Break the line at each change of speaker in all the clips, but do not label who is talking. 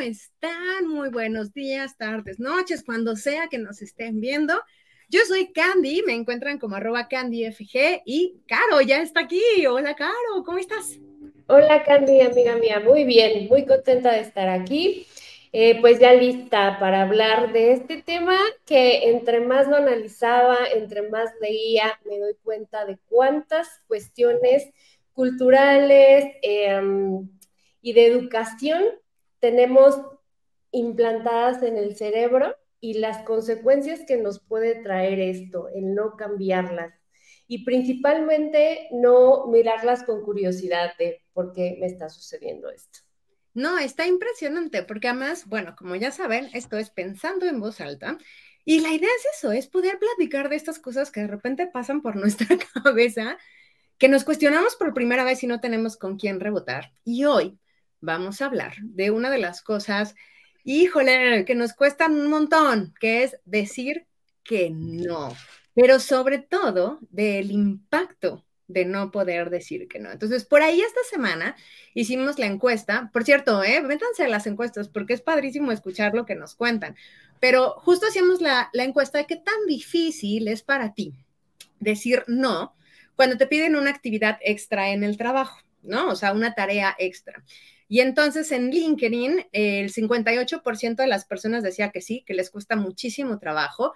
están? Muy buenos días, tardes, noches, cuando sea que nos estén viendo. Yo soy Candy, me encuentran como @CandyFG y Caro ya está aquí. Hola Caro, ¿cómo estás?
Hola Candy, amiga mía, muy bien, muy contenta de estar aquí, pues ya lista para hablar de este tema que entre más lo analizaba, entre más leía, me doy cuenta de cuántas cuestiones culturales y de educación tenemos implantadas en el cerebro y las consecuencias que nos puede traer esto, el no cambiarlas y principalmente no mirarlas con curiosidad de por qué me está sucediendo esto.
No, está impresionante porque además, bueno, como ya saben, esto es pensando en voz alta y la idea es eso, es poder platicar de estas cosas que de repente pasan por nuestra cabeza, que nos cuestionamos por primera vez y no tenemos con quién rebotar. Y hoy vamos a hablar de una de las cosas, híjole, que nos cuestan un montón, que es decir que no, pero sobre todo del impacto de no poder decir que no. Entonces, por ahí esta semana hicimos la encuesta. Por cierto, métanse a las encuestas porque es padrísimo escuchar lo que nos cuentan. Pero justo hacíamos la encuesta de qué tan difícil es para ti decir no cuando te piden una actividad extra en el trabajo, ¿no? O sea, una tarea extra. Y entonces en LinkedIn el 58% de las personas decía que sí, que les cuesta muchísimo trabajo.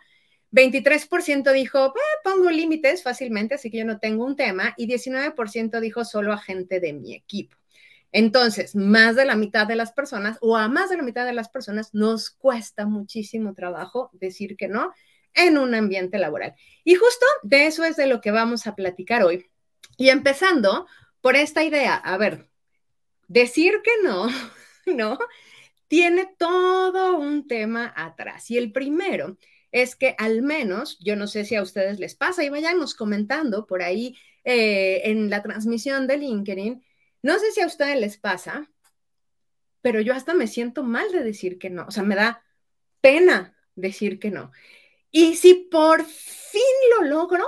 23% dijo, pongo límites fácilmente, así que yo no tengo un tema. Y 19% dijo solo a gente de mi equipo. Entonces, más de la mitad de las personas, o a más de la mitad de las personas, nos cuesta muchísimo trabajo decir que no en un ambiente laboral. Y justo de eso es de lo que vamos a platicar hoy. Y empezando por esta idea, a ver, decir que no, ¿no? Tiene todo un tema atrás. Y el primero es que al menos, yo no sé si a ustedes les pasa, y vayanos comentando por ahí en la transmisión de LinkedIn, no sé si a ustedes les pasa, pero yo hasta me siento mal de decir que no, o sea, me da pena decir que no. Y si por fin lo logro,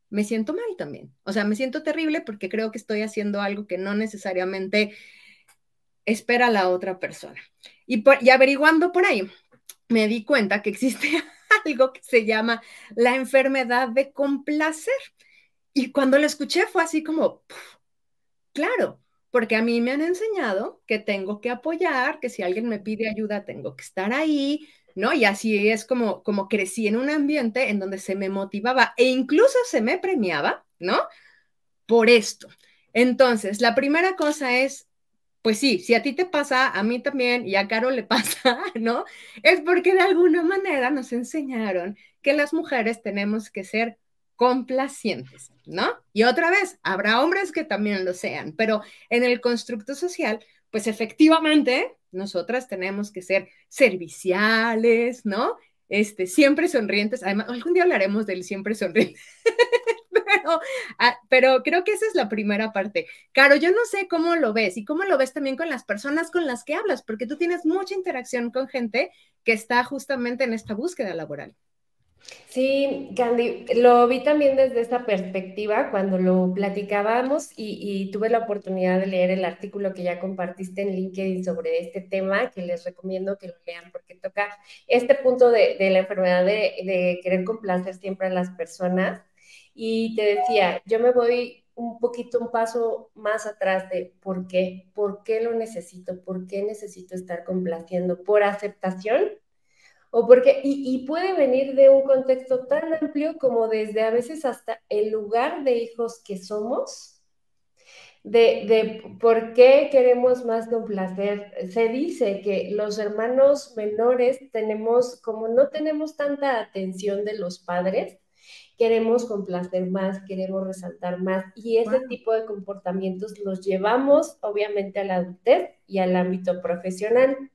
me siento mal también. O sea, me siento terrible porque creo que estoy haciendo algo que no necesariamente espera la otra persona. Y averiguando por ahí, me di cuenta que existe algo que se llama la enfermedad de complacer. Y cuando lo escuché fue así como, claro, porque a mí me han enseñado que tengo que apoyar, que si alguien me pide ayuda tengo que estar ahí, ¿no? Y así es como crecí en un ambiente en donde se me motivaba e incluso se me premiaba, ¿no? Por esto. Entonces, la primera cosa es, pues sí, si a ti te pasa, a mí también y a Caro le pasa, ¿no? Es porque de alguna manera nos enseñaron que las mujeres tenemos que ser complacientes, ¿no? Y otra vez, habrá hombres que también lo sean, pero en el constructo social, pues efectivamente, nosotras tenemos que ser serviciales, ¿no? Siempre sonrientes. Además, algún día hablaremos del siempre sonriente. pero, pero creo que esa es la primera parte. Caro, yo no sé cómo lo ves y cómo lo ves también con las personas con las que hablas, porque tú tienes mucha interacción con gente que está justamente en esta búsqueda laboral.
Sí, Candy, lo vi también desde esta perspectiva cuando lo platicábamos y tuve la oportunidad de leer el artículo que ya compartiste en LinkedIn sobre este tema, que les recomiendo que lo lean porque toca este punto de la enfermedad de querer complacer siempre a las personas. Y te decía, yo me voy un poquito, un paso más atrás de por qué lo necesito, por qué necesito estar complaciendo, por aceptación o porque, y puede venir de un contexto tan amplio como desde a veces hasta el lugar de hijos que somos, de por qué queremos más complacer. Se dice que los hermanos menores tenemos, como no tenemos tanta atención de los padres, queremos complacer más, queremos resaltar más y ese
Wow.
tipo de comportamientos los llevamos obviamente a la adultez y al ámbito profesional.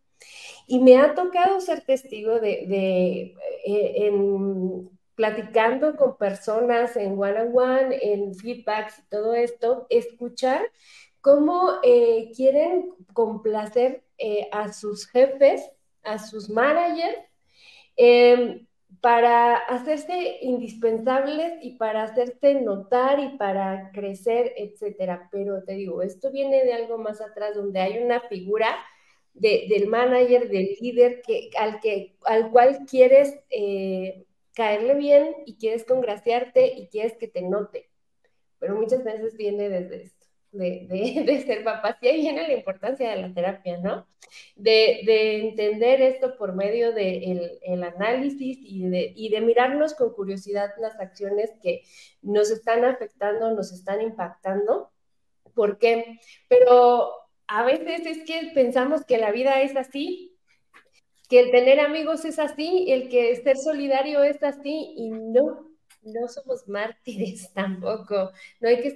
Y me ha tocado ser testigo platicando con personas en one-on-one, en feedbacks y todo esto, escuchar cómo quieren complacer a sus jefes, a sus managers, eh, para hacerse indispensables y para hacerse notar y para crecer, etcétera. Pero te digo, esto viene de algo más atrás, donde hay una figura del manager, del líder al cual quieres caerle bien y quieres congraciarte y quieres que te note. Pero muchas veces viene desde esto, de ser papás. Y ahí viene la importancia de la terapia, ¿no? De entender esto por medio del el análisis y de mirarnos con curiosidad las acciones que nos están afectando, nos están impactando. ¿Por qué? Pero a veces es que pensamos que la vida es así, que el tener amigos es así, el que ser solidario es así, y no, no somos mártires tampoco, no hay que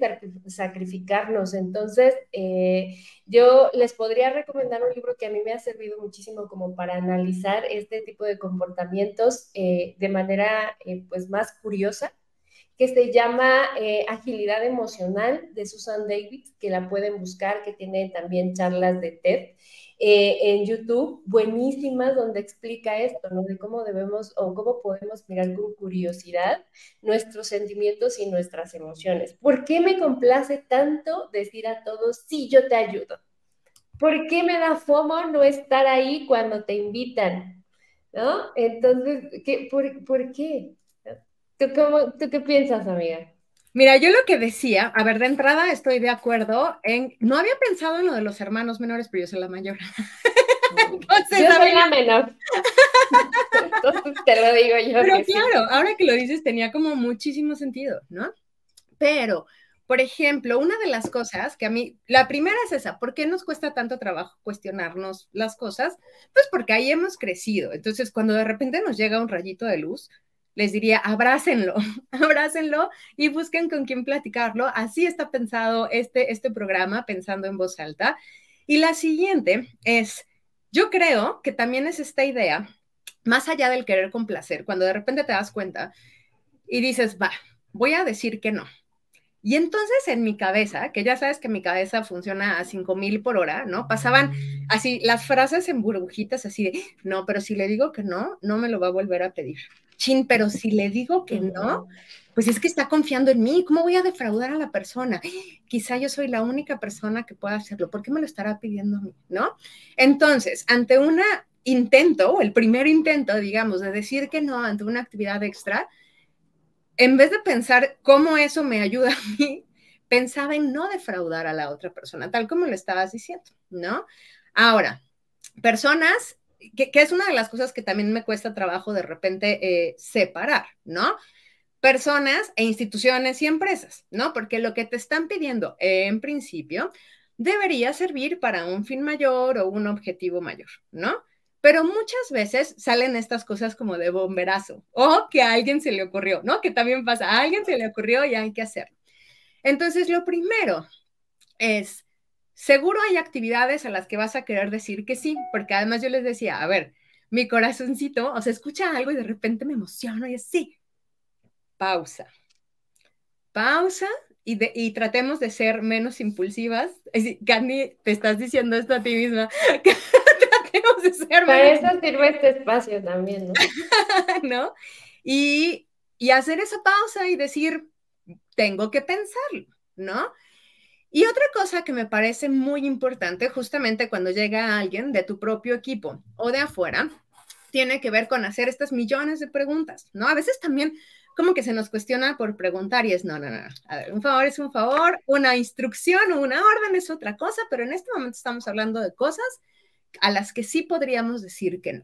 sacrificarnos. Entonces, yo les podría recomendar un libro que a mí me ha servido muchísimo como para analizar este tipo de comportamientos de manera pues más curiosa, que se llama Agilidad Emocional de Susan Davis, que la pueden buscar, que tiene también charlas de TED en YouTube, buenísimas, donde explica esto, ¿no? De cómo debemos o cómo podemos mirar con curiosidad nuestros sentimientos y nuestras emociones. ¿Por qué me complace tanto decir a todos, sí, yo te ayudo? ¿Por qué me da FOMO no estar ahí cuando te invitan? ¿No? Entonces, ¿por qué? ¿Tú qué piensas, amiga?
Mira, yo lo que decía, a ver, de entrada estoy de acuerdo en, no había pensado en lo de los hermanos menores, pero yo soy la mayor. Entonces,
Yo
a
soy
ver,
la menor. Entonces te lo digo yo
pero
que sí.
claro, ahora que lo dices tenía como muchísimo sentido, ¿no? Pero, por ejemplo, una de las cosas que a mí, la primera es esa, ¿por qué nos cuesta tanto trabajo cuestionarnos las cosas? Pues porque ahí hemos crecido. Entonces, cuando de repente nos llega un rayito de luz, les diría, abrácenlo, abrácenlo y busquen con quién platicarlo. Así está pensado este programa, pensando en voz alta. Y la siguiente es, yo creo que también es esta idea, más allá del querer complacer, cuando de repente te das cuenta y dices, va, voy a decir que no. Y entonces en mi cabeza, que ya sabes que mi cabeza funciona a 5,000 por hora, ¿no? Pasaban así las frases en burbujitas así de, no, pero si le digo que no, no me lo va a volver a pedir. Chin, pero si le digo que no, pues es que está confiando en mí. ¿Cómo voy a defraudar a la persona? Quizá yo soy la única persona que pueda hacerlo. ¿Por qué me lo estará pidiendo a mí? ¿No? Entonces, ante un intento, o el primer intento, digamos, de decir que no ante una actividad extra, en vez de pensar cómo eso me ayuda a mí, pensaba en no defraudar a la otra persona, tal como lo estabas diciendo, ¿no? Ahora, personas, que es una de las cosas que también me cuesta trabajo de repente separar, ¿no? Personas e instituciones y empresas, ¿no? Porque lo que te están pidiendo en principio debería servir para un fin mayor o un objetivo mayor, ¿no? Pero muchas veces salen estas cosas como de bomberazo o que a alguien se le ocurrió, ¿no? Que también pasa, a alguien se le ocurrió y hay que hacerlo. Entonces, lo primero es, seguro hay actividades a las que vas a querer decir que sí, porque además yo les decía, a ver, mi corazoncito, o sea, escucha algo y de repente me emociono y así, pausa, pausa y tratemos de ser menos impulsivas. Candy, te estás diciendo esto a ti misma, que tratemos de ser
Para
menos,
eso sirve este espacio también, ¿no?
¿no? Y hacer esa pausa y decir, tengo que pensarlo, ¿no? Y otra cosa que me parece muy importante, justamente cuando llega alguien de tu propio equipo o de afuera, tiene que ver con hacer estas millones de preguntas, ¿no? A veces también como que se nos cuestiona por preguntar y es, no, no, no, a ver, un favor es un favor, una instrucción o una orden es otra cosa, pero en este momento estamos hablando de cosas a las que sí podríamos decir que no.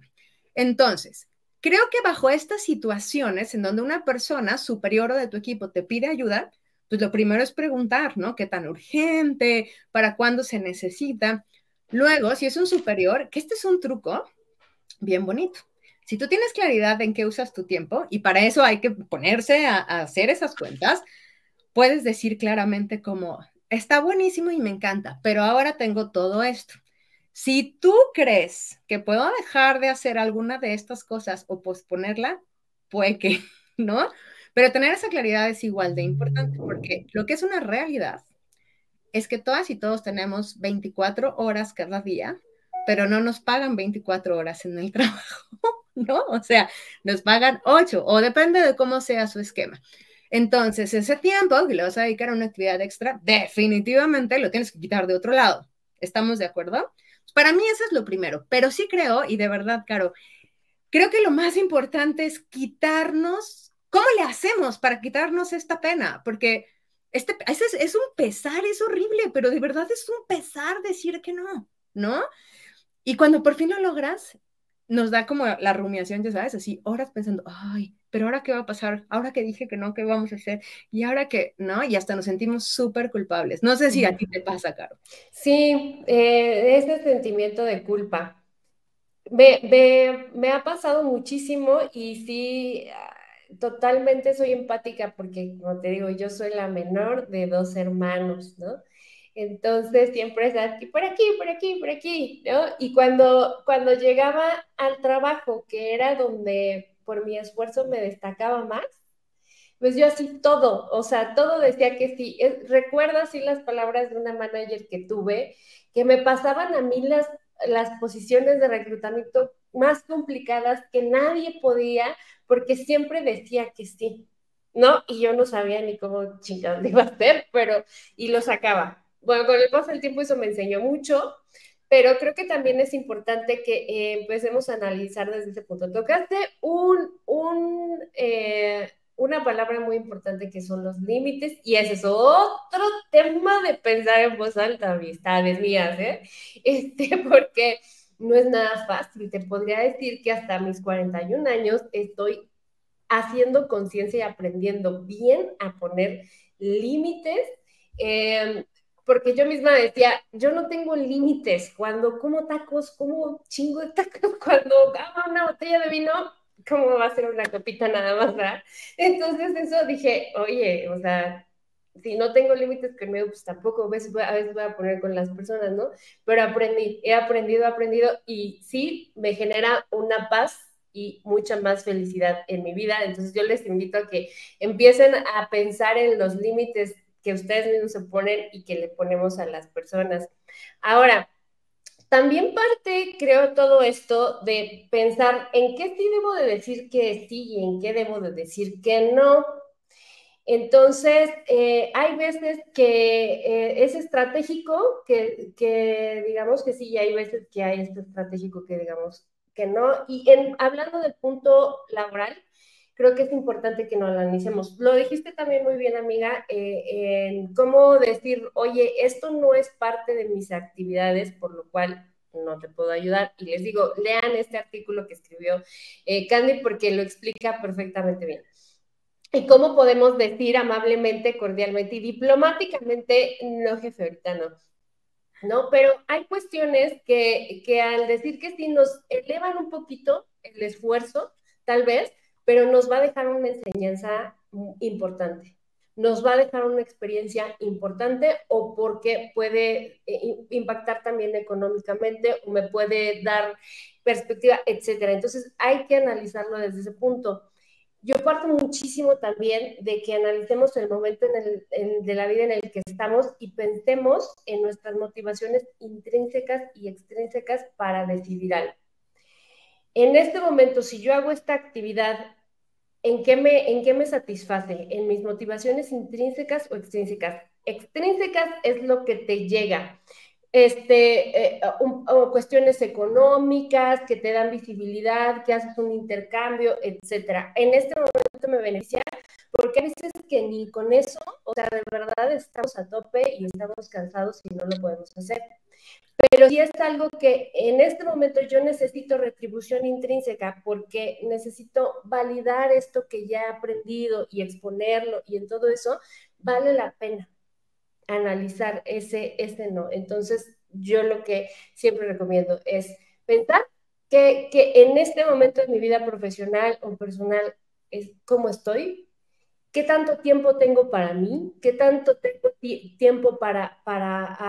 Entonces, creo que bajo estas situaciones en donde una persona superior o de tu equipo te pide ayuda, pues lo primero es preguntar, ¿no? ¿Qué tan urgente? ¿Para cuándo se necesita? Luego, si es un superior, que este es un truco bien bonito. Si tú tienes claridad en qué usas tu tiempo, y para eso hay que ponerse a hacer esas cuentas, puedes decir claramente como, está buenísimo y me encanta, pero ahora tengo todo esto. Si tú crees que puedo dejar de hacer alguna de estas cosas o posponerla, puede que, ¿no? Pero tener esa claridad es igual de importante porque lo que es una realidad es que todas y todos tenemos 24 horas cada día, pero no nos pagan 24 horas en el trabajo, ¿no? O sea, nos pagan 8 o depende de cómo sea su esquema. Entonces, ese tiempo que le vas a dedicar a una actividad extra, definitivamente lo tienes que quitar de otro lado. ¿Estamos de acuerdo? Para mí eso es lo primero, pero sí creo, y de verdad, Caro, creo que lo más importante es quitarnos, ¿cómo le hacemos para quitarnos esta pena? Porque es un pesar, es horrible, pero de verdad es un pesar decir que no, ¿no? Y cuando por fin lo logras, nos da como la rumiación, ya sabes, así horas pensando, ay, pero ahora qué va a pasar, ahora que dije que no, ¿qué vamos a hacer? Y ahora que, ¿no? Y hasta nos sentimos súper culpables. No sé si a ti te pasa, Caro.
Sí, ese sentimiento de culpa. Me ha pasado muchísimo y sí, totalmente soy empática porque, como te digo, yo soy la menor de dos hermanos, ¿no? Entonces siempre es aquí, por aquí, por aquí, por aquí, ¿no? Y cuando llegaba al trabajo, que era donde por mi esfuerzo me destacaba más, pues yo así todo, o sea, todo decía que sí. Recuerdo así las palabras de una manager que tuve, que me pasaban a mí las posiciones de reclutamiento más complicadas que nadie podía, porque siempre decía que sí, ¿no? Y yo no sabía ni cómo chingados iba a hacer, pero, y lo sacaba. Bueno, con el paso del tiempo eso me enseñó mucho, pero creo que también es importante que empecemos a analizar desde ese punto. Tocaste una palabra muy importante que son los límites, y ese es otro tema de pensar en voz alta, amistades mías, ¿eh? Porque no es nada fácil. Te podría decir que hasta mis 41 años estoy haciendo conciencia y aprendiendo bien a poner límites, eh, porque yo misma decía, yo no tengo límites, cuando como tacos, como chingo de tacos, cuando hago una botella de vino, ¿cómo va a ser una copita nada más, verdad? Entonces eso dije, oye, o sea, si no tengo límites conmigo, pues tampoco a veces voy a poner con las personas, ¿no? Pero he aprendido, y sí, me genera una paz y mucha más felicidad en mi vida. Entonces yo les invito a que empiecen a pensar en los límites que ustedes mismos se ponen y que le ponemos a las personas. Ahora, también parte, creo, todo esto de pensar en qué sí debo de decir que sí y en qué debo de decir que no. Entonces, hay veces que es estratégico, que digamos que sí, y hay veces que hay esto estratégico que digamos que no. Y hablando del punto laboral, creo que es importante que nos analicemos. Lo dijiste también muy bien, amiga, en cómo decir, oye, esto no es parte de mis actividades, por lo cual no te puedo ayudar. Y les digo, lean este artículo que escribió Candy porque lo explica perfectamente bien. ¿Y cómo podemos decir amablemente, cordialmente y diplomáticamente, no, jefe, ahorita no? ¿No? Pero hay cuestiones que al decir que sí nos elevan un poquito el esfuerzo, tal vez, pero nos va a dejar una enseñanza importante. Nos va a dejar una experiencia importante, o porque puede impactar también económicamente o me puede dar perspectiva, etcétera. Entonces hay que analizarlo desde ese punto. Yo parto muchísimo también de que analicemos el momento de la vida en el que estamos y pensemos en nuestras motivaciones intrínsecas y extrínsecas para decidir algo. En este momento, si yo hago esta actividad, ¿en qué me satisface? ¿En mis motivaciones intrínsecas o extrínsecas? Extrínsecas es lo que te llega. O cuestiones económicas que te dan visibilidad, que haces un intercambio, etcétera. En este momento me beneficia porque a veces que ni con eso, o sea, de verdad estamos a tope y estamos cansados y no lo podemos hacer. Pero sí es algo que en este momento yo necesito retribución intrínseca porque necesito validar esto que ya he aprendido y exponerlo, y en todo eso vale la pena analizar ese no. Entonces, yo lo que siempre recomiendo es pensar que en este momento de mi vida profesional o personal es cómo estoy, qué tanto tiempo tengo para mí, qué tanto tengo tiempo para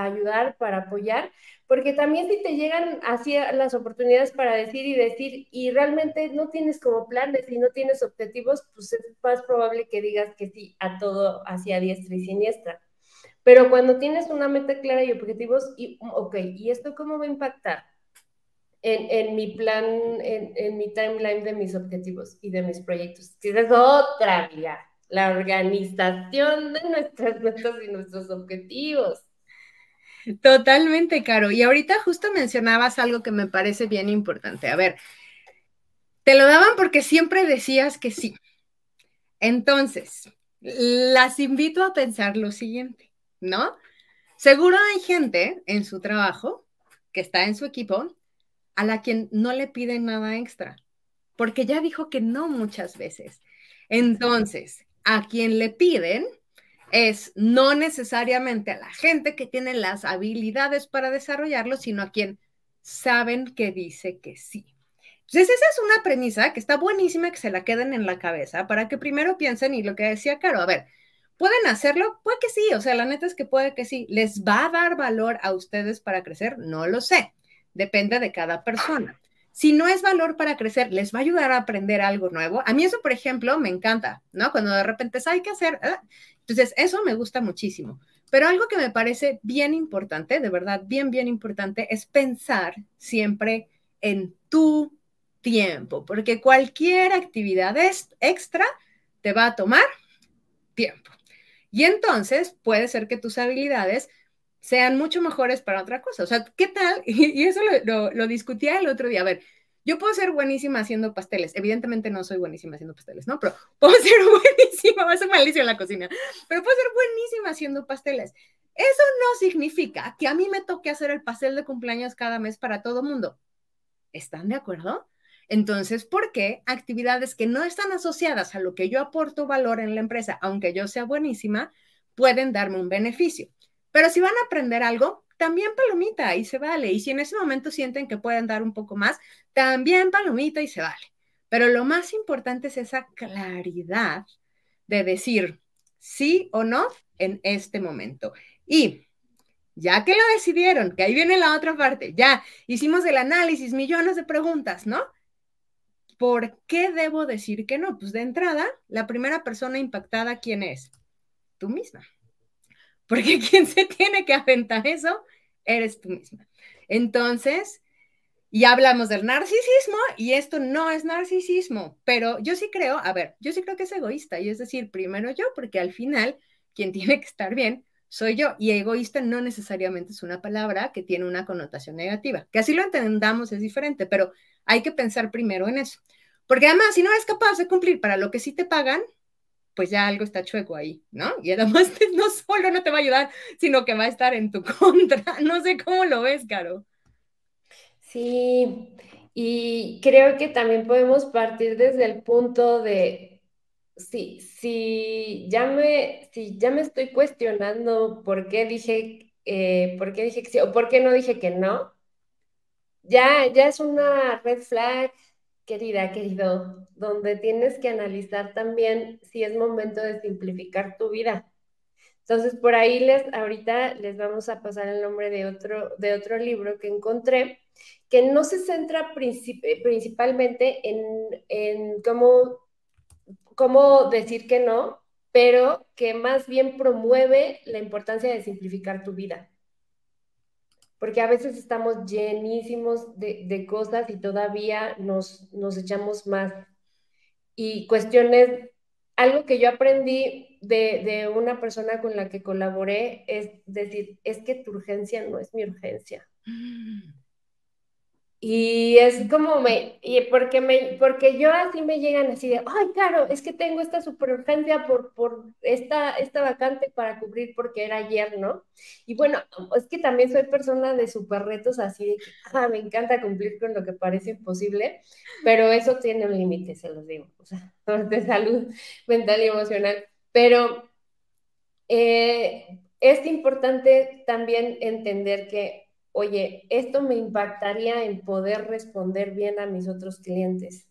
ayudar, para apoyar, porque también si te llegan así las oportunidades para decir y decir y realmente no tienes como planes y no tienes objetivos, pues es más probable que digas que sí a todo hacia diestra y siniestra. Pero cuando tienes una meta clara y objetivos, y, ok, ¿y esto cómo va a impactar en mi plan, en mi timeline de mis objetivos y de mis proyectos? Que esa es otra, amiga, la organización de nuestras metas y nuestros objetivos.
Totalmente, Caro. Y ahorita justo mencionabas algo que me parece bien importante. A ver, te lo daban porque siempre decías que sí. Entonces, las invito a pensar lo siguiente, ¿no? Seguro hay gente en su trabajo que está en su equipo a la quien no le piden nada extra, porque ya dijo que no muchas veces. Entonces, a quien le piden es no necesariamente a la gente que tiene las habilidades para desarrollarlo, sino a quien saben que dice que sí. Entonces, esa es una premisa que está buenísima que se la queden en la cabeza para que primero piensen y lo que decía Caro, a ver, ¿pueden hacerlo? Puede que sí, o sea, la neta es que puede que sí. ¿Les va a dar valor a ustedes para crecer? No lo sé, depende de cada persona. Si no es valor para crecer, ¿les va a ayudar a aprender algo nuevo? A mí eso, por ejemplo, me encanta, ¿no? Cuando de repente hay que hacer, entonces eso me gusta muchísimo. Pero algo que me parece bien importante, de verdad, bien, bien importante, es pensar siempre en tu tiempo, porque cualquier actividad extra te va a tomar tiempo. Y entonces puede ser que tus habilidades sean mucho mejores para otra cosa. O sea, ¿qué tal? Y eso lo discutía el otro día. A ver, yo puedo ser buenísima haciendo pasteles. Evidentemente no soy buenísima haciendo pasteles, ¿no? Pero puedo ser buenísima, va a ser malísima en la cocina, pero puedo ser buenísima haciendo pasteles. Eso no significa que a mí me toque hacer el pastel de cumpleaños cada mes para todo mundo. ¿Están de acuerdo? Entonces, ¿por qué actividades que no están asociadas a lo que yo aporto valor en la empresa, aunque yo sea buenísima, pueden darme un beneficio? Pero si van a aprender algo, también palomita y se vale. Y si en ese momento sienten que pueden dar un poco más, también palomita y se vale. Pero lo más importante es esa claridad de decir sí o no en este momento. Y ya que lo decidieron, que ahí viene la otra parte, ya hicimos el análisis, millones de preguntas, ¿no? ¿Por qué debo decir que no? Pues de entrada, la primera persona impactada, ¿quién es? Tú misma. Porque quien se tiene que aventar eso, eres tú misma. Entonces, ya hablamos del narcisismo y esto no es narcisismo, pero yo sí creo, a ver, yo sí creo que es egoísta y es decir, primero yo, porque al final quien tiene que estar bien soy yo y egoísta no necesariamente es una palabra que tiene una connotación negativa, que así lo entendamos es diferente, pero hay que pensar primero en eso, porque además si no eres capaz de cumplir para lo que sí te pagan, pues ya algo está chueco ahí, ¿no? Y además no solo no te va a ayudar, sino que va a estar en tu contra, no sé cómo lo ves, Caro.
Sí, y creo que también podemos partir desde el punto de, si ya me estoy cuestionando por qué dije que sí o por qué no dije que no, ya es una red flag, querida, querido, donde tienes que analizar también si es momento de simplificar tu vida. Entonces, por ahí ahorita les vamos a pasar el nombre de otro libro que encontré, que no se centra principalmente en cómo decir que no, pero que más bien promueve la importancia de simplificar tu vida. Porque a veces estamos llenísimos de cosas y todavía nos echamos más. Y cuestiones, algo que yo aprendí de una persona con la que colaboré es decir, es que tu urgencia no es mi urgencia. Y es como porque yo así me llegan así de, ay, claro, es que tengo esta super urgencia por esta vacante para cubrir porque era ayer, ¿no? Y bueno, es que también soy persona de super retos así de que, me encanta cumplir con lo que parece imposible, pero eso tiene un límite, se los digo, o sea, de salud mental y emocional. Pero es importante también entender que, oye, esto me impactaría en poder responder bien a mis otros clientes.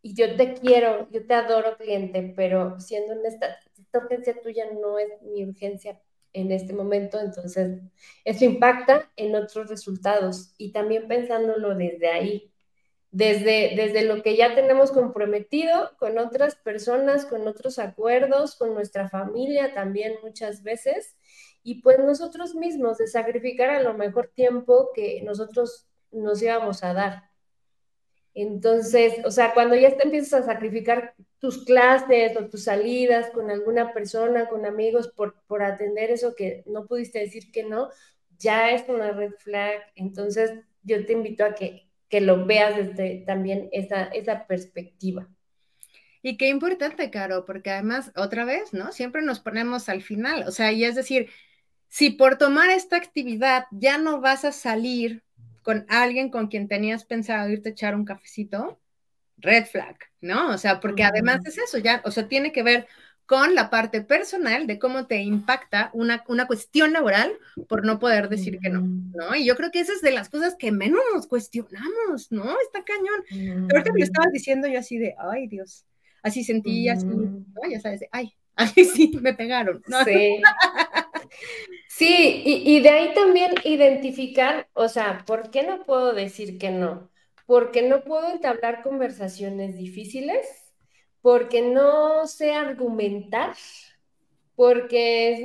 Y yo te quiero, yo te adoro, cliente, pero siendo honesta, esta urgencia tuya no es mi urgencia en este momento, entonces eso impacta en otros resultados y también pensándolo desde ahí, desde lo que ya tenemos comprometido con otras personas, con otros acuerdos, con nuestra familia también muchas veces, y pues nosotros mismos de sacrificar a lo mejor tiempo que nosotros nos íbamos a dar. Entonces, o sea, cuando ya te empiezas a sacrificar tus clases o tus salidas con alguna persona, con amigos, por atender eso que no pudiste decir que no, ya es una red flag. Entonces, yo te invito a que lo veas desde también esa perspectiva.
Y qué importante, Caro, porque además, otra vez, ¿no? Siempre nos ponemos al final, o sea, y es decir, si por tomar esta actividad ya no vas a salir con alguien con quien tenías pensado irte a echar un cafecito, red flag, ¿no? O sea, porque además es eso, ya, o sea, tiene que ver con la parte personal de cómo te impacta una cuestión laboral por no poder decir que no, ¿no? Y yo creo que esa es de las cosas que menos nos cuestionamos, ¿no? Está cañón. Ahorita me lo estabas diciendo yo así de, ay, Dios, así sentí, así, ¿no? Ya sabes, de, ay, ay, sí, me pegaron, ¿no?
Sí. Sí, y de ahí también identificar, o sea, ¿por qué no puedo decir que no? Porque no puedo entablar conversaciones difíciles, porque no sé argumentar, porque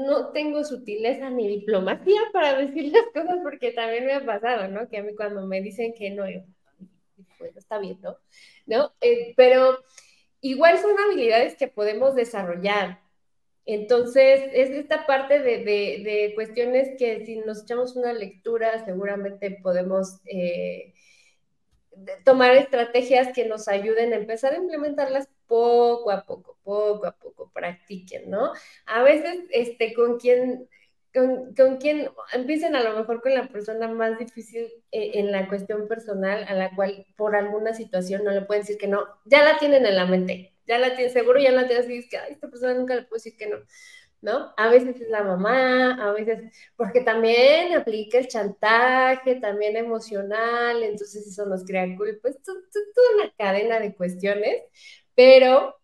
no tengo sutileza ni diplomacia para decir las cosas, porque también me ha pasado, ¿no? Que a mí cuando me dicen que no, yo, bueno, está bien, ¿no? ¿No? Pero igual son habilidades que podemos desarrollar. Entonces, es esta parte de cuestiones que si nos echamos una lectura, seguramente podemos tomar estrategias que nos ayuden a empezar a implementarlas poco a poco, practiquen, ¿no? A veces, con quien empiecen a lo mejor con la persona más difícil en la cuestión personal, a la cual por alguna situación no le pueden decir que no, ya la tienen en la mente, ya la tienen, seguro ya la tienen así, es que, ay, esta persona nunca le puedo decir que no. ¿No? A veces es la mamá, a veces, porque también aplica el chantaje, también emocional, entonces eso nos crea culpa, es toda una cadena de cuestiones, pero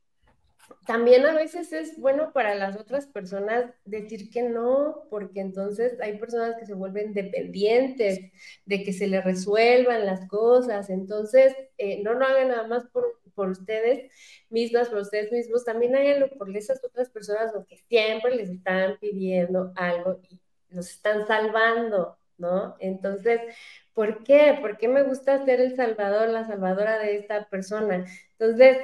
también a veces es bueno para las otras personas decir que no, porque entonces hay personas que se vuelven dependientes de que se les resuelvan las cosas, entonces no lo hagan nada más por ustedes mismas, por ustedes mismos, también háganlo por esas otras personas que siempre les están pidiendo algo y los están salvando, ¿no? Entonces, ¿por qué? ¿Por qué me gusta ser el salvador, la salvadora de esta persona? Entonces,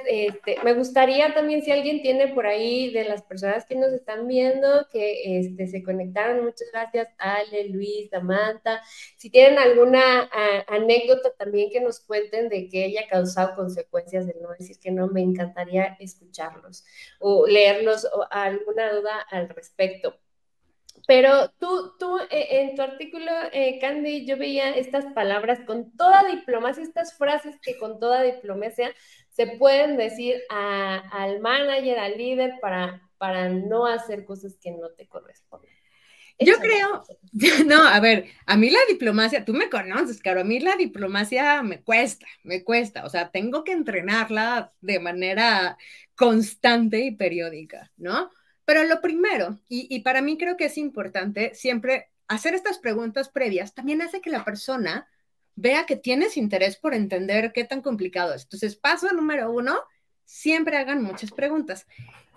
me gustaría también si alguien tiene por ahí de las personas que nos están viendo, que se conectaron, muchas gracias, Ale, Luis, Samantha. Si tienen alguna anécdota también que nos cuenten de que haya causado consecuencias de no decir que no, me encantaría escucharlos o leerlos o alguna duda al respecto. Pero tú en tu artículo, Candy, yo veía estas palabras con toda diplomacia, estas frases que con toda diplomacia se pueden decir al manager, al líder, para no hacer cosas que no te corresponden.
Yo
Échalas,
creo,
échalas.
no, a ver, a mí la diplomacia, tú me conoces, Caro, a mí la diplomacia me cuesta, o sea, tengo que entrenarla de manera constante y periódica, ¿no? Pero lo primero, y para mí creo que es importante siempre hacer estas preguntas previas, también hace que la persona vea que tienes interés por entender qué tan complicado es. Entonces, paso número uno, siempre hagan muchas preguntas.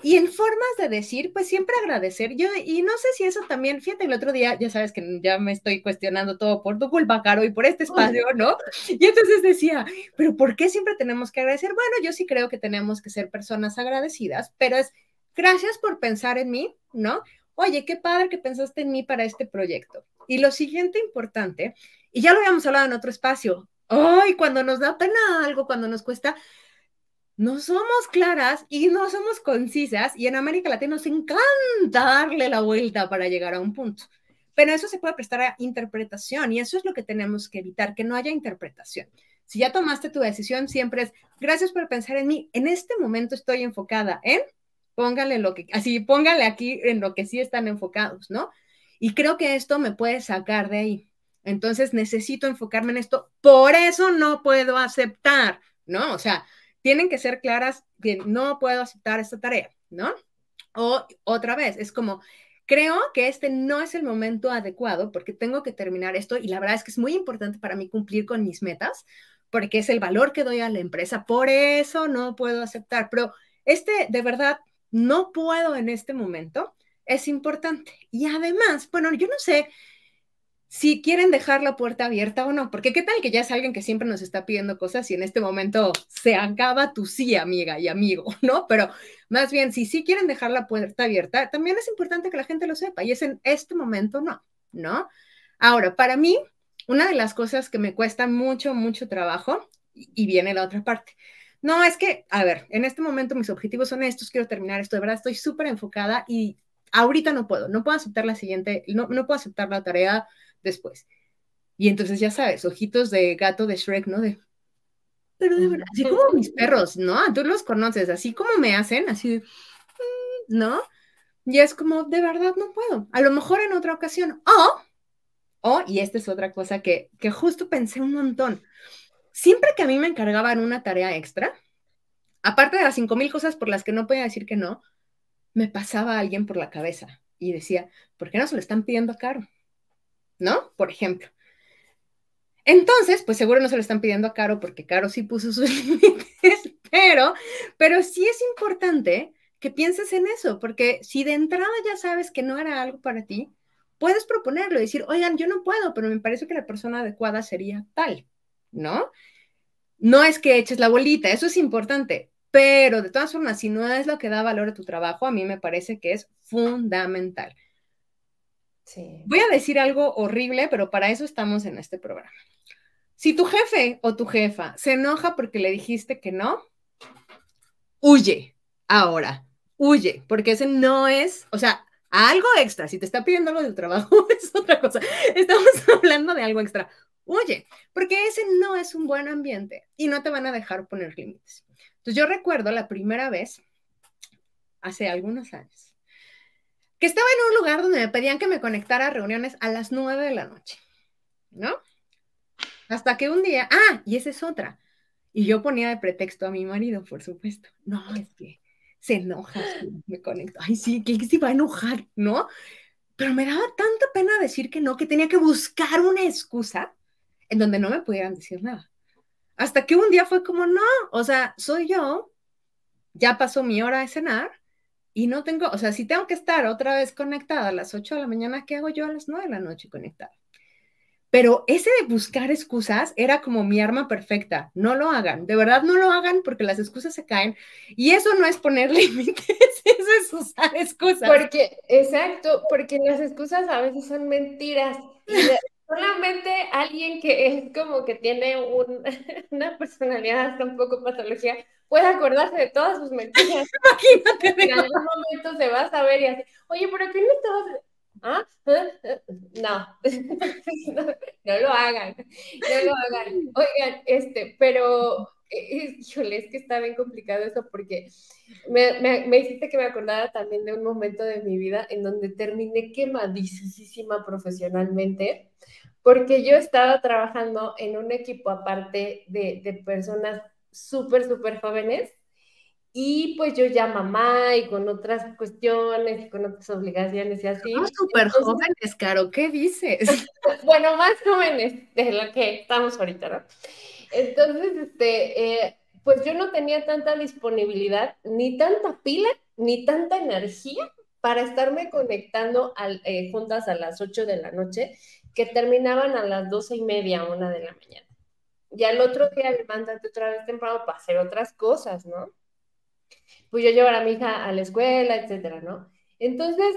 Y en formas de decir, pues siempre agradecer. Yo, y no sé si eso también, fíjate, el otro día, ya sabes que ya me estoy cuestionando todo por tu culpa, Caro, y por este espacio, ¿no? Y entonces decía, pero ¿por qué siempre tenemos que agradecer? Bueno, yo sí creo que tenemos que ser personas agradecidas, pero es gracias por pensar en mí, ¿no? Oye, qué padre que pensaste en mí para este proyecto. Y lo siguiente importante, y ya lo habíamos hablado en otro espacio, ay, cuando nos da pena algo, cuando nos cuesta, no somos claras y no somos concisas y en América Latina nos encanta darle la vuelta para llegar a un punto. Pero eso se puede prestar a interpretación y eso es lo que tenemos que evitar, que no haya interpretación. Si ya tomaste tu decisión, siempre es gracias por pensar en mí. En este momento estoy enfocada en, póngale lo que, así, póngale aquí en lo que sí están enfocados, ¿no? Y creo que esto me puede sacar de ahí. Entonces necesito enfocarme en esto. Por eso no puedo aceptar, ¿no? O sea, tienen que ser claras que no puedo aceptar esta tarea, ¿no? O otra vez, es como, creo que este no es el momento adecuado porque tengo que terminar esto y la verdad es que es muy importante para mí cumplir con mis metas porque es el valor que doy a la empresa, por eso no puedo aceptar, pero de verdad no puedo en este momento, es importante. Y además, bueno, yo no sé si quieren dejar la puerta abierta o no, porque qué tal que ya es alguien que siempre nos está pidiendo cosas y en este momento se acaba tu sí, amiga y amigo, ¿no? Pero más bien, si sí quieren dejar la puerta abierta, también es importante que la gente lo sepa y es en este momento no, ¿no? Ahora, para mí, una de las cosas que me cuesta mucho, mucho trabajo, y viene la otra parte. No, es que, a ver, en este momento mis objetivos son estos, quiero terminar esto, de verdad estoy súper enfocada y ahorita no puedo aceptar la siguiente, no puedo aceptar la tarea después. Y entonces ya sabes, ojitos de gato de Shrek, ¿no? Pero de verdad, así como mis perros, ¿no? Tú los conoces, así como me hacen, así, ¿no? Y es como, de verdad no puedo. A lo mejor en otra ocasión. Y esta es otra cosa que justo pensé un montón. Siempre que a mí me encargaban una tarea extra, aparte de las 5,000 cosas por las que no podía decir que no, me pasaba a alguien por la cabeza y decía, ¿por qué no se lo están pidiendo a Caro? ¿No? Por ejemplo. Entonces, pues seguro no se lo están pidiendo a Caro porque Caro sí puso sus límites, pero sí es importante que pienses en eso, porque si de entrada ya sabes que no era algo para ti, puedes proponerlo y decir, oigan, yo no puedo, pero me parece que la persona adecuada sería tal, ¿no? No es que eches la bolita, eso es importante, pero de todas formas, si no es lo que da valor a tu trabajo, a mí me parece que es fundamental.
Sí.
Voy a decir algo horrible, pero para eso estamos en este programa. Si tu jefe o tu jefa se enoja porque le dijiste que no, huye ahora, huye, porque ese no es, o sea, algo extra. Si te está pidiendo algo del trabajo, es otra cosa. Estamos hablando de algo extra. Huye, porque ese no es un buen ambiente y no te van a dejar poner límites. Entonces, yo recuerdo la primera vez, hace algunos años, que estaba en un lugar donde me pedían que me conectara a reuniones a las 9 de la noche, ¿no? Hasta que un día, y esa es otra. Y yo ponía de pretexto a mi marido, por supuesto. No, es que se enoja si me conecto. Ay, sí, que se va a enojar, ¿no? Pero me daba tanta pena decir que no, que tenía que buscar una excusa en donde no me pudieran decir nada. Hasta que un día fue como, no, o sea, soy yo, ya pasó mi hora de cenar y no tengo, o sea, si tengo que estar otra vez conectada a las 8 de la mañana, ¿qué hago yo a las 9 de la noche conectada? Pero ese de buscar excusas era como mi arma perfecta. No lo hagan, de verdad no lo hagan porque las excusas se caen. Y eso no es poner límites, eso es usar excusas.
Porque, exacto, porque las excusas a veces son mentiras y solamente alguien que es como que tiene una personalidad hasta un poco patología puede acordarse de todas sus mentiras.
Imagínate.
En algún momento se va a saber y así, oye, ¿pero qué no estabas? ¿Ah? No. No lo hagan, no lo hagan. Oigan, pero, híjole, es que está bien complicado eso porque me hiciste que me acordara también de un momento de mi vida en donde terminé quemadísima profesionalmente, porque yo estaba trabajando en un equipo aparte de personas súper, súper jóvenes y pues yo ya mamá y con otras cuestiones y con otras obligaciones y
Somos
así.
súper
Entonces,
jóvenes, Caro, ¿qué dices?
bueno, más jóvenes de lo que estamos ahorita, ¿no? Entonces, pues yo no tenía tanta disponibilidad, ni tanta pila, ni tanta energía para estarme conectando juntas a las 8 de la noche, que terminaban a las 12:30, 1 de la mañana. Y al otro día levántate otra vez temprano para hacer otras cosas, ¿no? Pues yo llevar a mi hija a la escuela, etcétera, ¿no? Entonces,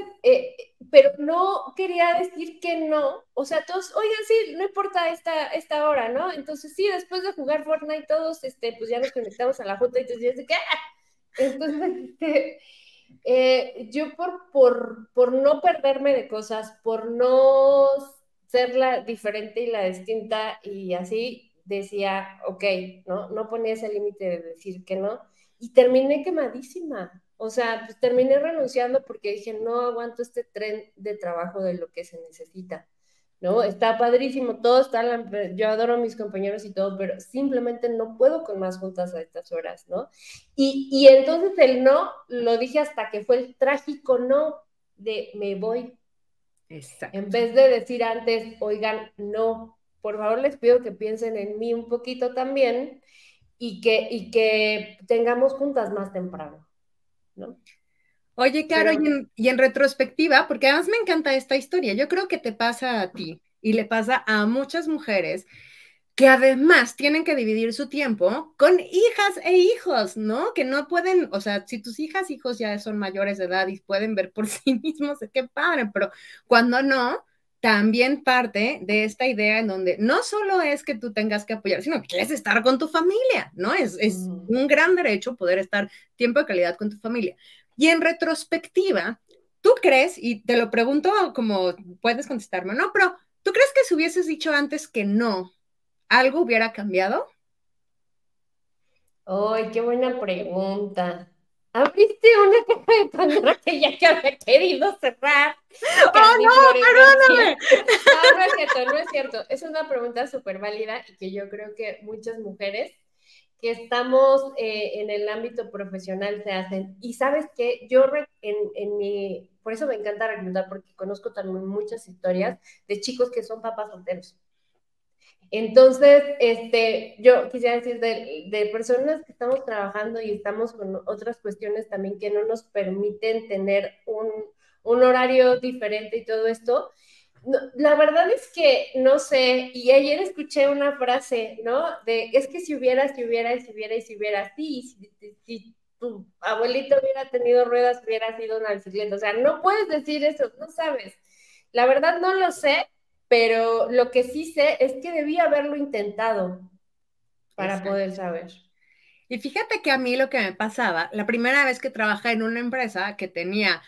pero no quería decir que no, o sea, todos, oigan, sí, no importa esta hora, ¿no? Entonces, sí, después de jugar Fortnite todos, pues ya nos conectamos a la junta y entonces, ¿qué? Entonces, yo por no perderme de cosas, por no ser la diferente y la distinta y así, decía, ok, no ponía ese límite de decir que no, y terminé quemadísima. O sea, pues terminé renunciando porque dije, no aguanto este tren de trabajo de lo que se necesita, ¿no? Está padrísimo, todo está, yo adoro a mis compañeros y todo, pero simplemente no puedo con más juntas a estas horas, ¿no? Y entonces el no lo dije hasta que fue el trágico no de me voy.
Exacto.
En vez de decir antes, oigan, no, por favor les pido que piensen en mí un poquito también y que tengamos juntas más temprano, ¿no?
Oye, Caro,
Pero
y en retrospectiva, porque además me encanta esta historia, yo creo que te pasa a ti y le pasa a muchas mujeres que además tienen que dividir su tiempo con hijas e hijos, ¿no? Que no pueden, o sea, si tus hijas, hijos ya son mayores de edad y pueden ver por sí mismos, qué padre, pero cuando no, también parte de esta idea en donde no solo es que tú tengas que apoyar, sino que quieres estar con tu familia, ¿no? Es un gran derecho poder estar tiempo de calidad con tu familia. Y en retrospectiva, ¿tú crees, y te lo pregunto como puedes contestarme, no, pero ¿tú crees que si hubieses dicho antes que no, algo hubiera cambiado?
¡Ay, qué buena pregunta! Abriste una caja de Pandora que ya que había querido cerrar,
¡Oh,
Candy
no!
Flores
¡Perdóname!
García. No, no es cierto, no es cierto. Es una pregunta súper válida y que yo creo que muchas mujeres que estamos en el ámbito profesional se hacen. Y sabes que yo en mi, por eso me encanta reclutar, porque conozco también muchas historias de chicos que son papás solteros. Entonces, yo quisiera decir de personas que estamos trabajando y estamos con otras cuestiones también que no nos permiten tener un horario diferente y todo esto. No, la verdad es que no sé, y ayer escuché una frase, ¿no? Es que si hubiera, si hubiera, si hubiera, y si hubiera, sí, si tu abuelito hubiera tenido ruedas, hubiera sido una bicicleta. O sea, no puedes decir eso, no sabes. La verdad no lo sé, pero lo que sí sé es que debí haberlo intentado para
Exacto.
poder saber.
Y fíjate que a mí lo que me pasaba, la primera vez que trabajé en una empresa que tenía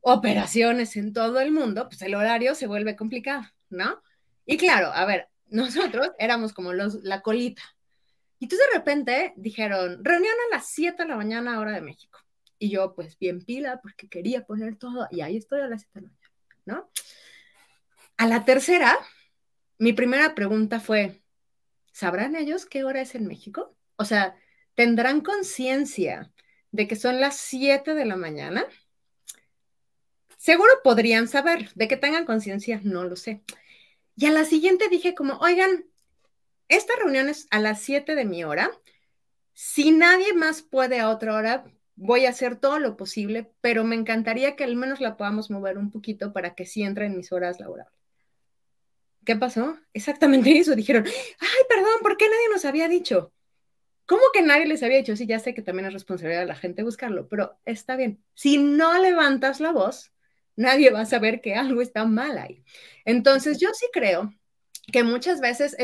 operaciones en todo el mundo, pues el horario se vuelve complicado, ¿no? Y claro, a ver, nosotros éramos como la colita. Y entonces de repente dijeron, reunión a las 7 de la mañana, hora de México. Y yo, pues bien pila, porque quería poner todo, y ahí estoy a las 7 de la mañana, ¿no? A la tercera, mi primera pregunta fue, ¿sabrán ellos qué hora es en México? O sea, ¿tendrán conciencia de que son las 7 de la mañana? Seguro podrían saber, de que tengan conciencia, no lo sé. Y a la siguiente dije como, oigan, esta reunión es a las 7 de mi hora. Si nadie más puede a otra hora, voy a hacer todo lo posible, pero me encantaría que al menos la podamos mover un poquito para que sí entre en mis horas laborables. ¿Qué pasó? Exactamente eso. Dijeron, ay, perdón, ¿por qué nadie nos había dicho? ¿Cómo que nadie les había dicho? Sí, ya sé que también es responsabilidad de la gente buscarlo, pero está bien. Si no levantas la voz, nadie va a saber que algo está mal ahí. Entonces, yo sí creo que muchas veces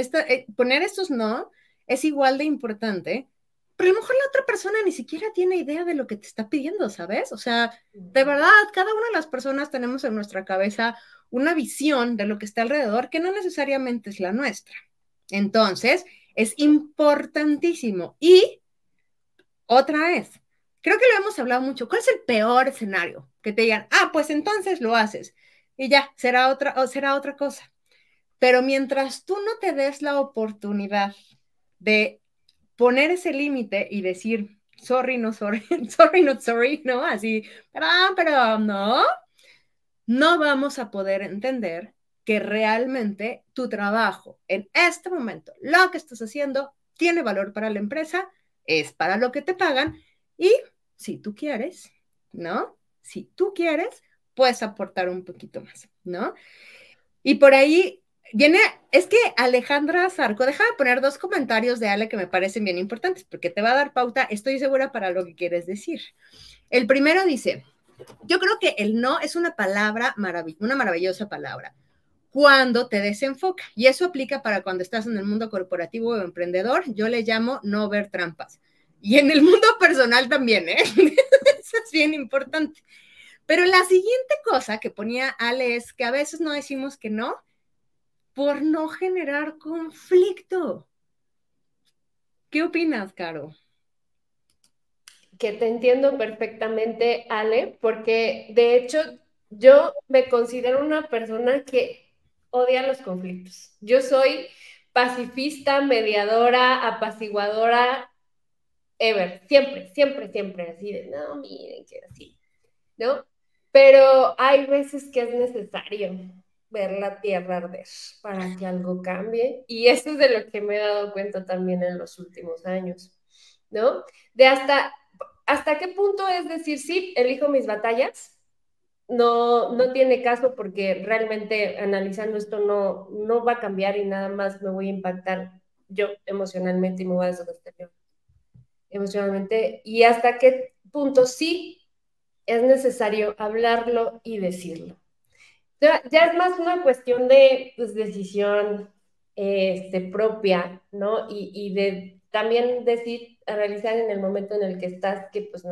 poner estos no es igual de importante, pero a lo mejor la otra persona ni siquiera tiene idea de lo que te está pidiendo, ¿sabes? O sea, de verdad, cada una de las personas tenemos en nuestra cabeza una visión de lo que está alrededor que no necesariamente es la nuestra. Entonces, es importantísimo. Y otra vez, creo que lo hemos hablado mucho. ¿Cuál es el peor escenario? Que te digan, ah, pues entonces lo haces. Y ya, será otra cosa. Pero mientras tú no te des la oportunidad de poner ese límite y decir, sorry, no sorry, sorry, not sorry, ¿no? Así, pero no, no vamos a poder entender que realmente tu trabajo en este momento, lo que estás haciendo, tiene valor para la empresa, es para lo que te pagan y si tú quieres, ¿no? Si tú quieres, puedes aportar un poquito más, ¿no? Y por ahí viene, es que Alejandra Zarco, déjame poner dos comentarios de Ale que me parecen bien importantes, porque te va a dar pauta, estoy segura para lo que quieres decir. El primero dice, yo creo que el no es una palabra, una maravillosa palabra, cuando te desenfoca. Y eso aplica para cuando estás en el mundo corporativo o emprendedor. Yo le llamo no ver trampas. Y en el mundo personal también, ¿eh? Eso es bien importante. Pero la siguiente cosa que ponía Ale es que a veces no decimos que no por no generar conflicto. ¿Qué opinas, Caro?
Que te entiendo perfectamente, Ale, porque de hecho yo me considero una persona que odia los conflictos. Yo soy pacifista, mediadora, apaciguadora, ever, siempre, siempre, siempre, así de, no, miren, que así, ¿no? Pero hay veces que es necesario ver la tierra arder para que algo cambie y eso es de lo que me he dado cuenta también en los últimos años, ¿no? De hasta qué punto es decir, sí, elijo mis batallas, no, no tiene caso porque realmente analizando esto no va a cambiar y nada más me voy a impactar yo emocionalmente y me voy a desgastar emocionalmente y hasta qué punto sí es necesario hablarlo y decirlo. Ya es más una cuestión de pues, decisión propia, ¿no? Y de también decir, analizar en el momento en el que estás, que pues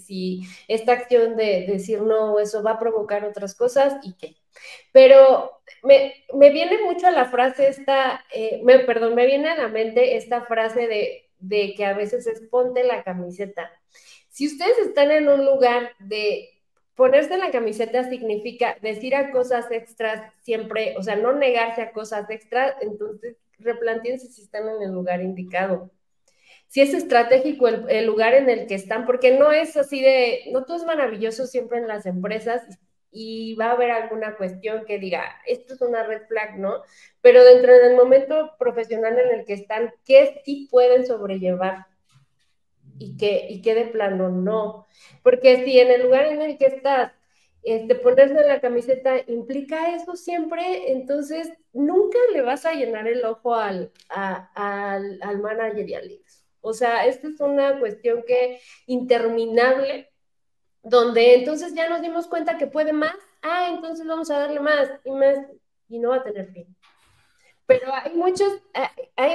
si esta acción de decir no, eso va a provocar otras cosas y qué. Pero me viene mucho a la frase esta, perdón, me viene a la mente esta frase de que a veces es ponte la camiseta. Si ustedes están en un lugar de ponerse la camiseta significa decir a cosas extras siempre, o sea, no negarse a cosas extras, entonces replantéense si están en el lugar indicado. Si es estratégico el lugar en el que están, porque no es así de, no todo es maravilloso siempre en las empresas y va a haber alguna cuestión que diga, esto es una red flag, ¿no? Pero dentro del momento profesional en el que están, ¿qué sí pueden sobrellevar? Y que de plano no. Porque si en el lugar en el que estás, ponerse la camiseta implica eso siempre, entonces nunca le vas a llenar el ojo al manager y al líder. O sea, esta es una cuestión que interminable, donde entonces ya nos dimos cuenta que puede más, entonces vamos a darle más y más, y no va a tener fin. Pero hay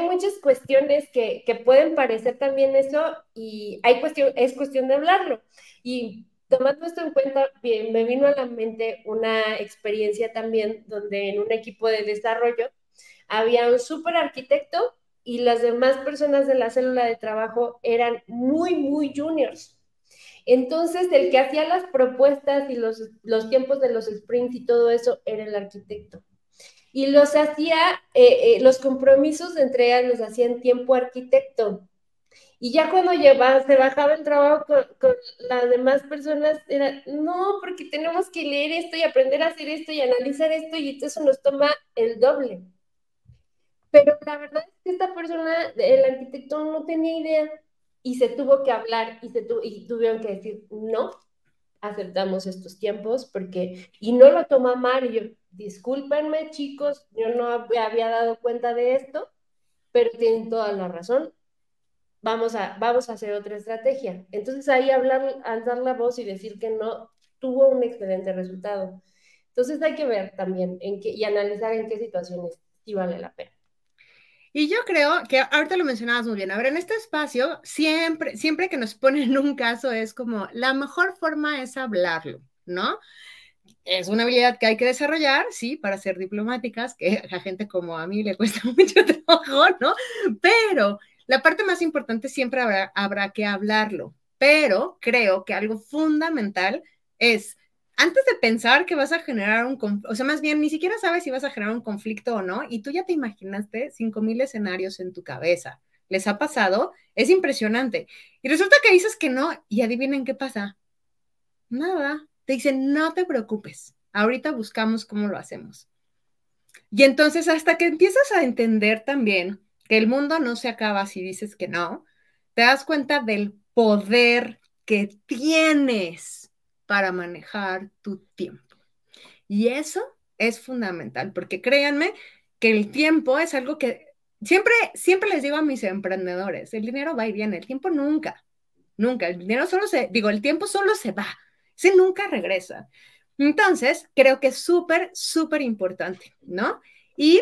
muchas cuestiones que pueden parecer también eso y es cuestión de hablarlo. Y tomando esto en cuenta, bien, me vino a la mente una experiencia también donde en un equipo de desarrollo había un súper arquitecto y las demás personas de la célula de trabajo eran muy, muy juniors. Entonces, el que hacía las propuestas y los tiempos de los sprints y todo eso era el arquitecto y los compromisos de entrega los hacía en tiempo arquitecto. Y ya cuando se bajaba el trabajo con las demás personas, era, no, porque tenemos que leer esto y aprender a hacer esto y analizar esto y eso nos toma el doble. Pero la verdad es que esta persona, el arquitecto, no tenía idea y se tuvo que hablar y tuvieron que decir, no, aceptamos estos tiempos y no lo toma mal, y yo, discúlpenme chicos, yo no me había dado cuenta de esto, pero tienen toda la razón, vamos a hacer otra estrategia. Entonces ahí alzar la voz y decir que no tuvo un excelente resultado. Entonces hay que ver también y analizar en qué situaciones sí vale la pena.
Y yo creo que ahorita lo mencionabas muy bien. A ver, en este espacio, siempre que nos ponen un caso es como la mejor forma es hablarlo, ¿no? Es una habilidad que hay que desarrollar, sí, para ser diplomáticas, que a gente como a mí le cuesta mucho trabajo, ¿no? Pero la parte más importante siempre habrá que hablarlo. Pero creo que algo fundamental es, antes de pensar que vas a generar o sea, más bien ni siquiera sabes si vas a generar un conflicto o no, y tú ya te imaginaste 5,000 escenarios en tu cabeza. ¿Les ha pasado? Es impresionante. Y resulta que dices que no, y adivinen qué pasa. Nada. Te dicen, no te preocupes, ahorita buscamos cómo lo hacemos. Y entonces hasta que empiezas a entender también que el mundo no se acaba si dices que no, te das cuenta del poder que tienes para manejar tu tiempo. Y eso es fundamental, porque créanme que el tiempo es algo que siempre les digo a mis emprendedores, el dinero va y viene, el tiempo nunca. Nunca, el dinero el tiempo solo se va, se nunca regresa. Entonces, creo que es súper importante, ¿no? Y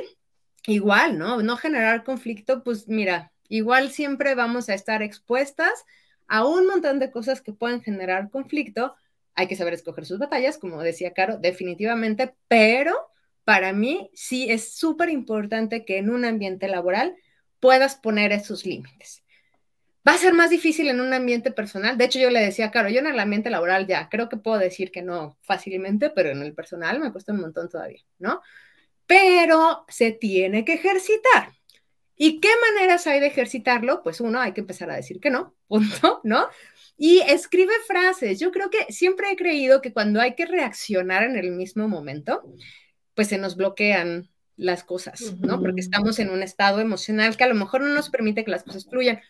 igual, ¿no? No generar conflicto, pues mira, igual siempre vamos a estar expuestas a un montón de cosas que pueden generar conflicto. Hay que saber escoger sus batallas, como decía Caro, definitivamente, pero para mí sí es súper importante que en un ambiente laboral puedas poner esos límites. Va a ser más difícil en un ambiente personal. De hecho, yo le decía, claro, yo en el ambiente laboral ya creo que puedo decir que no fácilmente, pero en el personal me cuesta un montón todavía, ¿no? Pero se tiene que ejercitar. ¿Y qué maneras hay de ejercitarlo? Pues uno, hay que empezar a decir que no, punto, ¿no? Y escribe frases. Yo creo que siempre he creído que cuando hay que reaccionar en el mismo momento, pues se nos bloquean las cosas, ¿no? Porque estamos en un estado emocional que a lo mejor no nos permite que las cosas fluyan.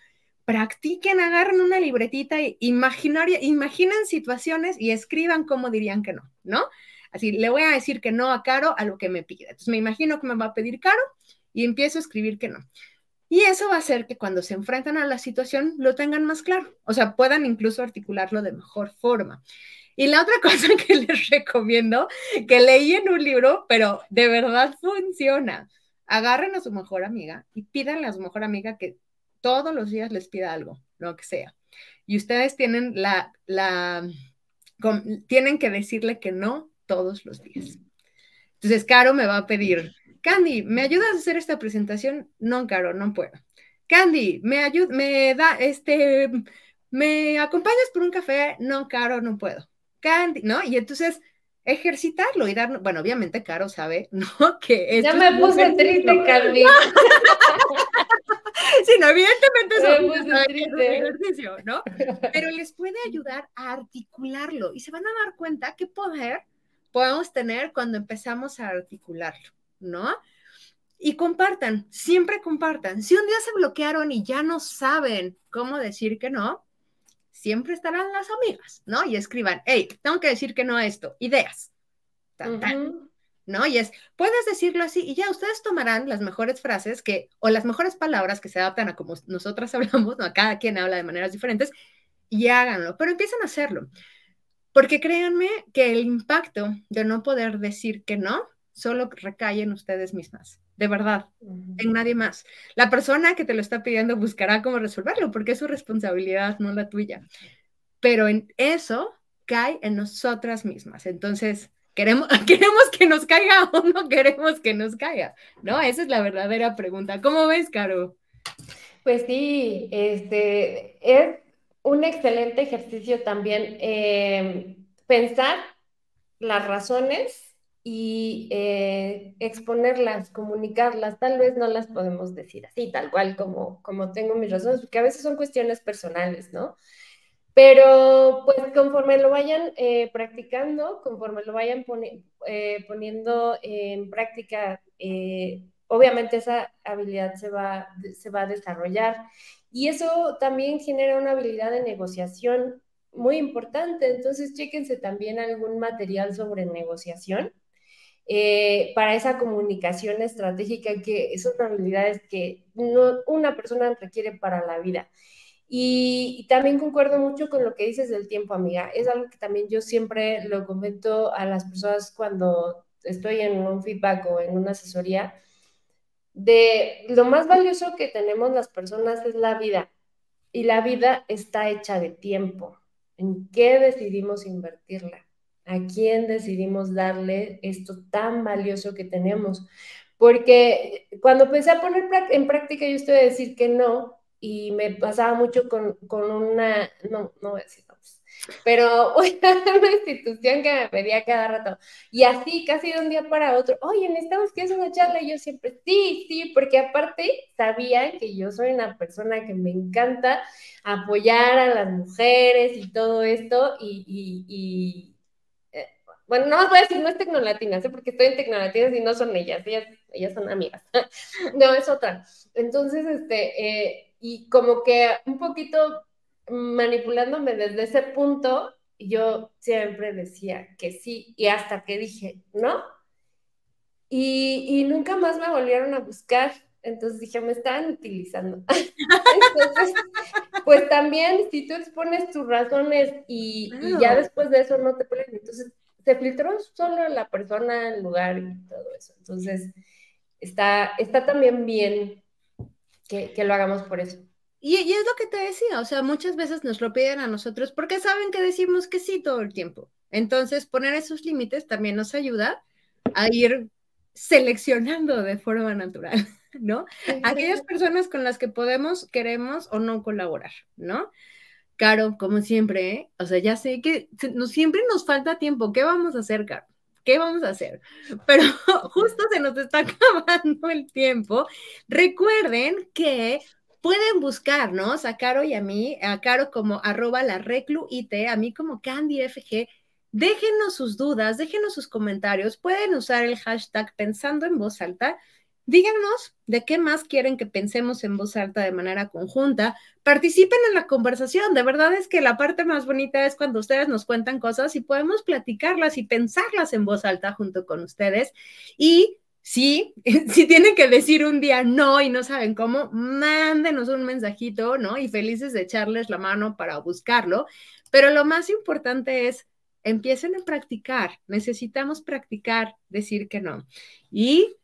Practiquen, agarren una libretita imaginen situaciones y escriban cómo dirían que no, ¿no? Así, le voy a decir que no a Caro a lo que me pide. Entonces me imagino que me va a pedir Caro y empiezo a escribir que no. Y eso va a hacer que cuando se enfrentan a la situación lo tengan más claro, o sea, puedan incluso articularlo de mejor forma. Y la otra cosa que les recomiendo, que leí en un libro, pero de verdad funciona. Agarren a su mejor amiga y pídanle a su mejor amiga que todos los días les pida algo, lo que sea. Y ustedes tienen tienen que decirle que no todos los días. Entonces, Caro me va a pedir, Candy, ¿me ayudas a hacer esta presentación? No, Caro, no puedo. Candy, ¿me acompañas por un café? No, Caro, no puedo. Candy, ¿no? Y entonces ejercitarlo y dar, bueno, obviamente Caro sabe, ¿no? Que
Ya
esto es
me
un
puse
ejercicio.
triste, Candy.
Sí, no, evidentemente
Me
eso
puse
es un
triste.
ejercicio, ¿no? Pero les puede ayudar a articularlo y se van a dar cuenta qué poder podemos tener cuando empezamos a articularlo, ¿no? Y compartan, siempre compartan. Si un día se bloquearon y ya no saben cómo decir que no, siempre estarán las amigas, ¿no? Y escriban, hey, tengo que decir que no a esto, ideas, tan, tan. ¿No? Y puedes decirlo así y ya ustedes tomarán las mejores frases o las mejores palabras que se adaptan a como nosotras hablamos, ¿no? Cada quien habla de maneras diferentes y háganlo, pero empiecen a hacerlo. Porque créanme que el impacto de no poder decir que no solo recae en ustedes mismas, de verdad, en nadie más. La persona que te lo está pidiendo buscará cómo resolverlo porque es su responsabilidad, no la tuya. Pero en eso cae en nosotras mismas. Entonces, ¿queremos que nos caiga o no queremos que nos caiga? ¿No? Esa es la verdadera pregunta. ¿Cómo ves, Caro?
Pues sí, es un excelente ejercicio también pensar las razones y exponerlas, comunicarlas. Tal vez no las podemos decir así, tal cual como tengo mis razones, porque a veces son cuestiones personales, ¿no? Pero pues conforme lo vayan practicando, conforme lo vayan poniendo en práctica, obviamente esa habilidad se va a desarrollar. Y eso también genera una habilidad de negociación muy importante. Entonces, chéquense también algún material sobre negociación para esa comunicación estratégica, que son habilidades que una persona requiere para la vida. Y también concuerdo mucho con lo que dices del tiempo, amiga. Es algo que también yo siempre lo comento a las personas cuando estoy en un feedback o en una asesoría, de lo más valioso que tenemos las personas es la vida. Y la vida está hecha de tiempo. ¿En qué decidimos invertirla? ¿A quién decidimos darle esto tan valioso que tenemos? Porque cuando empecé a poner en práctica, yo estoy a decir que no, y me pasaba mucho con una, no voy a decir nombres, pero una institución que me pedía cada rato, y así casi de un día para otro, oye, necesitamos que es una charla, y yo siempre, sí, porque aparte sabían que yo soy una persona que me encanta apoyar a las mujeres y todo esto, bueno, no os voy a decir, no es Tecnolatinas, porque estoy en Tecnolatinas y no son ellas son amigas. No, es otra. Entonces, y como que un poquito manipulándome desde ese punto, yo siempre decía que sí, y hasta que dije, ¿no? Y nunca más me volvieron a buscar. Entonces dije, me estaban utilizando. Entonces, pues también, si tú expones tus razones y ya
Claro.
después de eso no te pelean, entonces se filtró solo la persona, el lugar y todo eso. Entonces, está también bien que lo hagamos por eso.
Y es lo que te decía, o sea, muchas veces nos lo piden a nosotros porque saben que decimos que sí todo el tiempo. Entonces, poner esos límites también nos ayuda a ir seleccionando de forma natural, ¿no? Aquellas personas con las que podemos, queremos o no colaborar, ¿no? Caro, como siempre, ¿eh? O sea, ya sé que siempre nos falta tiempo. ¿Qué vamos a hacer, Caro? ¿Qué vamos a hacer? Pero justo se nos está acabando el tiempo. Recuerden que pueden buscarnos a Caro y a mí, a Caro como @larecluit, a mí como CandyFG. Déjenos sus dudas, déjenos sus comentarios. Pueden usar el hashtag pensando en voz alta. Díganos de qué más quieren que pensemos en voz alta de manera conjunta. Participen en la conversación. De verdad es que la parte más bonita es cuando ustedes nos cuentan cosas y podemos platicarlas y pensarlas en voz alta junto con ustedes. Y sí, si tienen que decir un día no y no saben cómo, mándenos un mensajito, ¿no? Y felices de echarles la mano para buscarlo. Pero lo más importante es empiecen a practicar. Necesitamos practicar decir que no. Y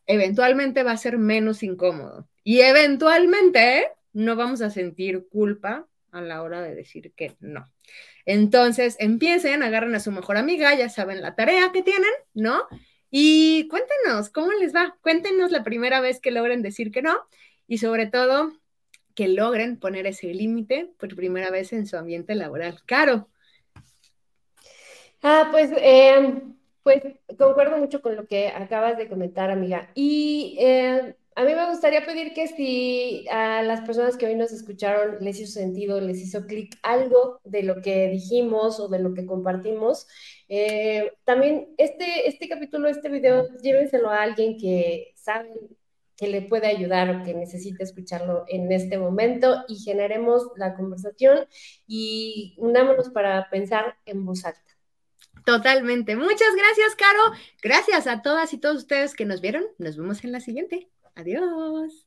eventualmente va a ser menos incómodo. Y eventualmente no vamos a sentir culpa a la hora de decir que no. Entonces, empiecen, agarren a su mejor amiga, ya saben la tarea que tienen, ¿no? Y cuéntenos, ¿cómo les va? Cuéntenos la primera vez que logren decir que no y sobre todo que logren poner ese límite por primera vez en su ambiente laboral. Caro.
Pues concuerdo mucho con lo que acabas de comentar, amiga. Y a mí me gustaría pedir que si a las personas que hoy nos escucharon les hizo sentido, les hizo clic algo de lo que dijimos o de lo que compartimos, también este capítulo, este video, llévenselo a alguien que saben que le puede ayudar o que necesite escucharlo en este momento y generemos la conversación y unámonos para pensar en voz alta.
Totalmente. Muchas gracias, Caro. Gracias a todas y todos ustedes que nos vieron. Nos vemos en la siguiente. Adiós.